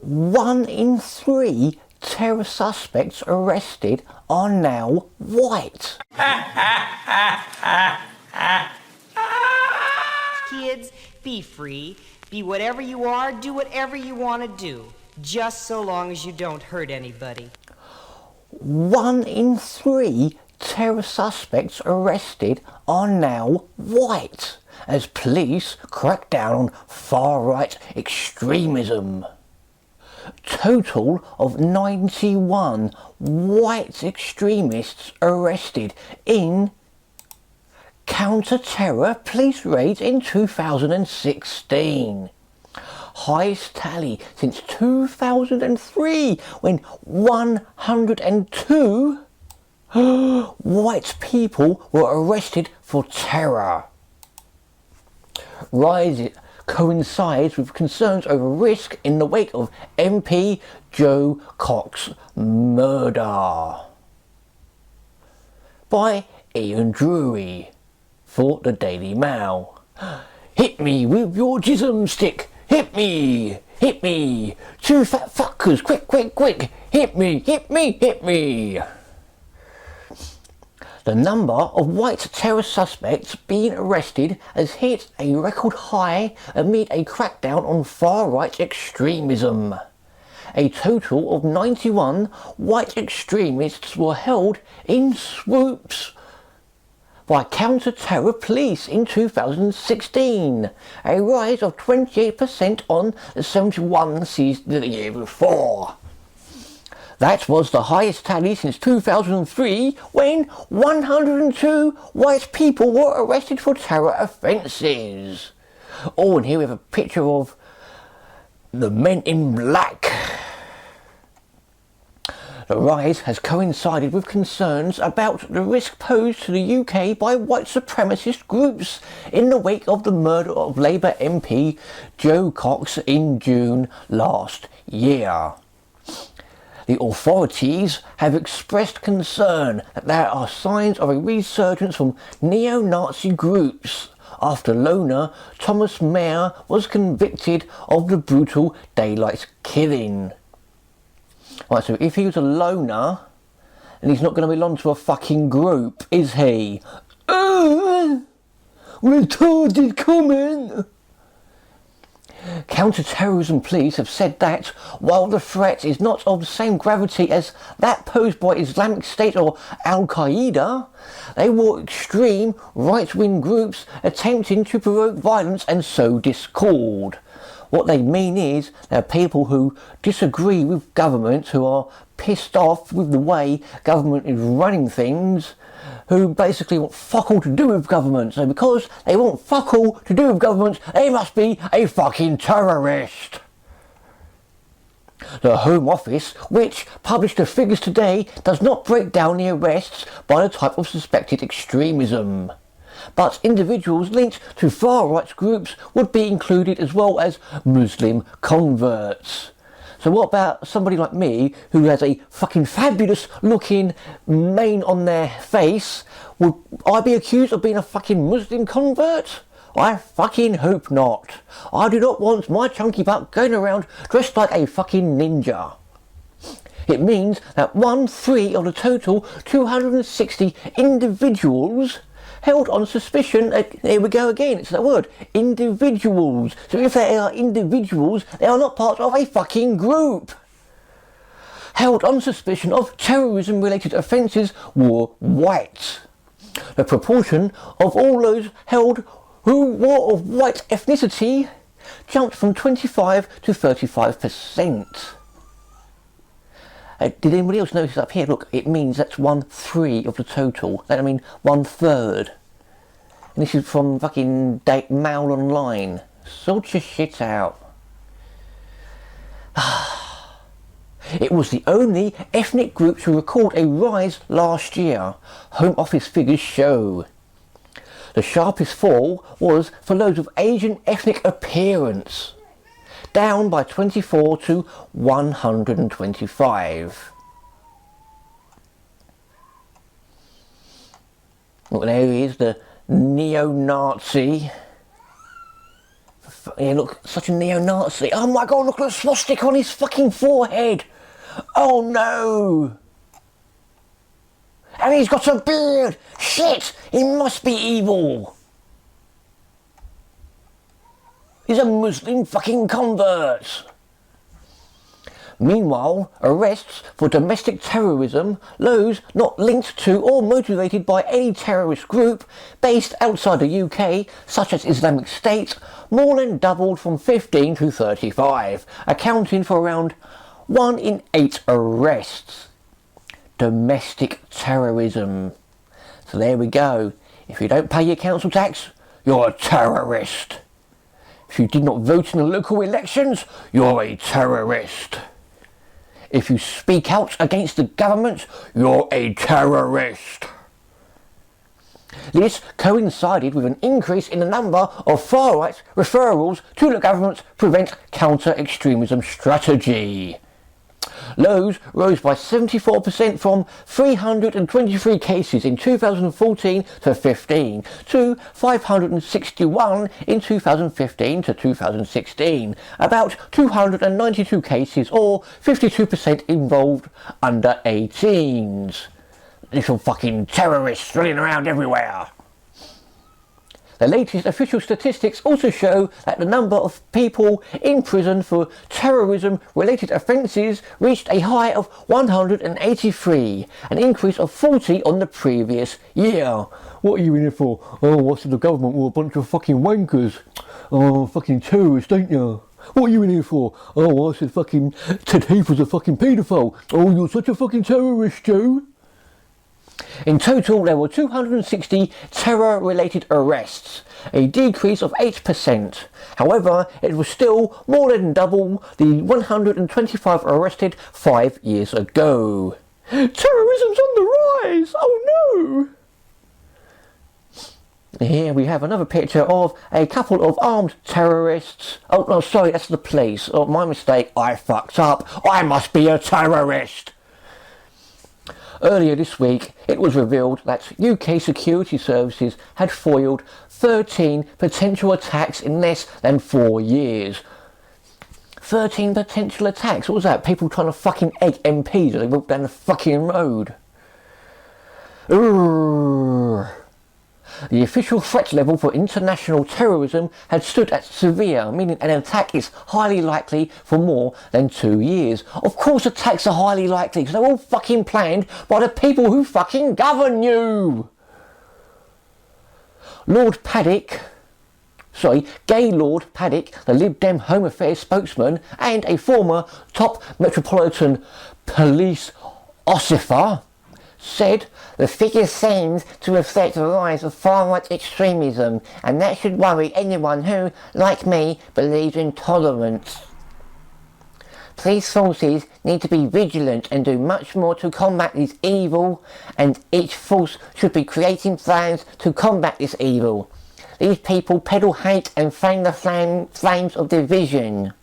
1 in 3 terror suspects arrested are now white. Kids, be free. Be whatever you are, do whatever you want to do. Just so long as you don't hurt anybody. 1 in 3 terror suspects arrested are now white, as police crack down on far-right extremism. Total of 91 white extremists arrested in counter-terror police raids in 2016. Highest tally since 2003, when 102 white people were arrested for terror. Rise coincides with concerns over risk in the wake of MP Jo Cox murder. By Ian Drury for the Daily Mail. Hit me with your jism stick. Hit me. Hit me. 2 fat fuckers. Quick, quick, quick. Hit me. Hit me. Hit me. The number of white terror suspects being arrested has hit a record high amid a crackdown on far-right extremism. A total of 91 white extremists were held in swoops by counter-terror police in 2016, a rise of 28% on the 71 seized the year before. That was the highest tally since 2003, when 102 white people were arrested for terror offences. Oh, and here we have a picture of the Men in Black. The rise has coincided with concerns about the risk posed to the UK by white supremacist groups in the wake of the murder of Labour MP Jo Cox in June last year. The authorities have expressed concern that there are signs of a resurgence from neo-Nazi groups after loner Thomas Mayer was convicted of the brutal daylight killing. Right, so if he was a loner, then he's not going to belong to a fucking group, is he? Retarded comment! Counter-terrorism police have said that, while the threat is not of the same gravity as that posed by Islamic State or Al-Qaeda, they were extreme right-wing groups attempting to provoke violence and sow discord. What they mean is there are people who disagree with government, who are pissed off with the way government is running things, who basically want fuck all to do with government. So because they want fuck all to do with government, they must be a fucking terrorist. The Home Office, which published the figures today, does not break down the arrests by the type of suspected extremism. But individuals linked to far-right groups would be included, as well as Muslim converts. So what about somebody like me who has a fucking fabulous looking mane on their face? Would I be accused of being a fucking Muslim convert? I fucking hope not. I do not want my chunky butt going around dressed like a fucking ninja. It means that 1/3 of the total 260 individuals held on suspicion, here we go again, it's that word, individuals. So if they are individuals, they are not part of a fucking group. Held on suspicion of terrorism-related offences were white. The proportion of all those held who were of white ethnicity jumped from 25 to 35%. Did anybody else notice up here? Look, it means that's 1/3 of the total. That means 1/3. And this is from fucking Mail Online. Sort your shit out. It was the only ethnic group to record a rise last year, Home Office figures show. The sharpest fall was for those of Asian ethnic appearance, down by 24 to 125. Look, there he is, the neo-Nazi. For Yeah, look, such a neo-Nazi. Oh my god, look at the swastika on his fucking forehead. Oh no. And he's got a beard. Shit, he must be evil. He's a Muslim fucking convert. Meanwhile, arrests for domestic terrorism, those not linked to or motivated by any terrorist group based outside the UK, such as Islamic State, more than doubled from 15 to 35, accounting for around 1 in 8 arrests. Domestic terrorism. So there we go. If you don't pay your council tax, you're a terrorist. If you did not vote in the local elections, you're a terrorist. If you speak out against the government, you're a terrorist. This coincided with an increase in the number of far-right referrals to the government's Prevent Counter-Extremism strategy. Those rose by 74% from 323 cases in 2014 to 15 to 561 in 2015 to 2016. About 292 cases, or 52%, involved under 18s. Little fucking terrorists running around everywhere. The latest official statistics also show that the number of people in prison for terrorism-related offences reached a high of 183, an increase of 40 on the previous year. What are you in here for? Oh, what's the government? We're a bunch of fucking wankers. Oh, fucking terrorists, ain't you? What are you in here for? Oh, I said fucking Ted Heath was a fucking paedophile. Oh, you're such a fucking terrorist, Joe. In total, there were 260 terror-related arrests, a decrease of 8%. However, it was still more than double the 125 arrested 5 years ago. Terrorism's on the rise! Oh no! Here we have another picture of a couple of armed terrorists. Oh no, sorry, that's the police. Oh, my mistake, I fucked up. I must be a terrorist! Earlier this week, it was revealed that UK security services had foiled 13 potential attacks in less than 4 years. 13 potential attacks? What was that? People trying to fucking egg MPs as they walk down the fucking road. Urgh. The official threat level for international terrorism had stood at severe, meaning an attack is highly likely for more than 2 years. Of course attacks are highly likely, because they're all fucking planned by the people who fucking govern you! Gaylord Paddock, the Lib Dem Home Affairs spokesman and a former top Metropolitan Police officer, said the figures seems to reflect the rise of far-right extremism, and that should worry anyone who, like me, believes in tolerance. Police forces need to be vigilant and do much more to combat this evil, and each force should be creating plans to combat this evil. These people peddle hate and fan the flames of division.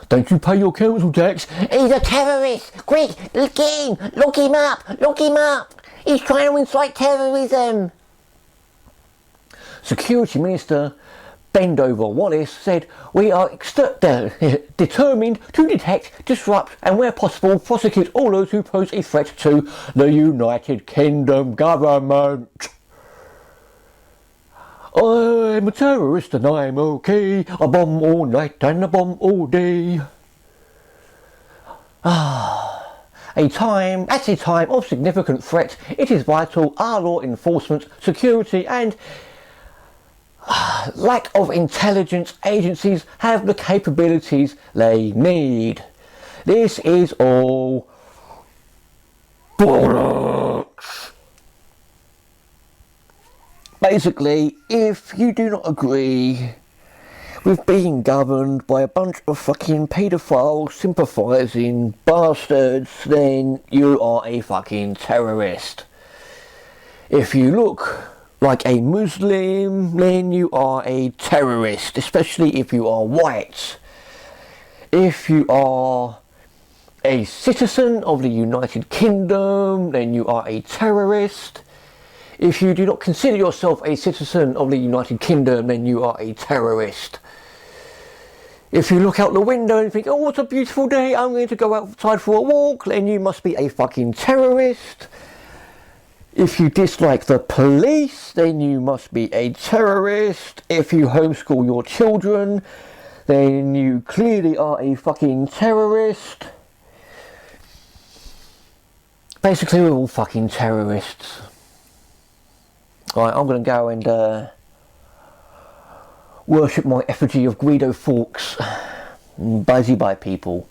Don't you pay your council tax? He's a terrorist! Quick, look him! Look him up! Look him up! He's trying to incite terrorism! Security Minister Bendover Wallace said, "We are determined to detect, disrupt and where possible prosecute all those who pose a threat to the United Kingdom government." I'm a terrorist and I'm okay. I bomb all night and I bomb all day. At a time of significant threat, it is vital our law enforcement, security and lack of intelligence agencies have the capabilities they need. This is all bollocks. Basically, if you do not agree with being governed by a bunch of fucking paedophile sympathising bastards, then you are a fucking terrorist. If you look like a Muslim, then you are a terrorist, especially if you are white. If you are a citizen of the United Kingdom, then you are a terrorist. If you do not consider yourself a citizen of the United Kingdom, then you are a terrorist. If you look out the window and think, oh, what a beautiful day, I'm going to go outside for a walk, then you must be a fucking terrorist. If you dislike the police, then you must be a terrorist. If you homeschool your children, then you clearly are a fucking terrorist. Basically, we're all fucking terrorists. Right, I'm going to go and worship my effigy of Guido Fawkes. Bye people.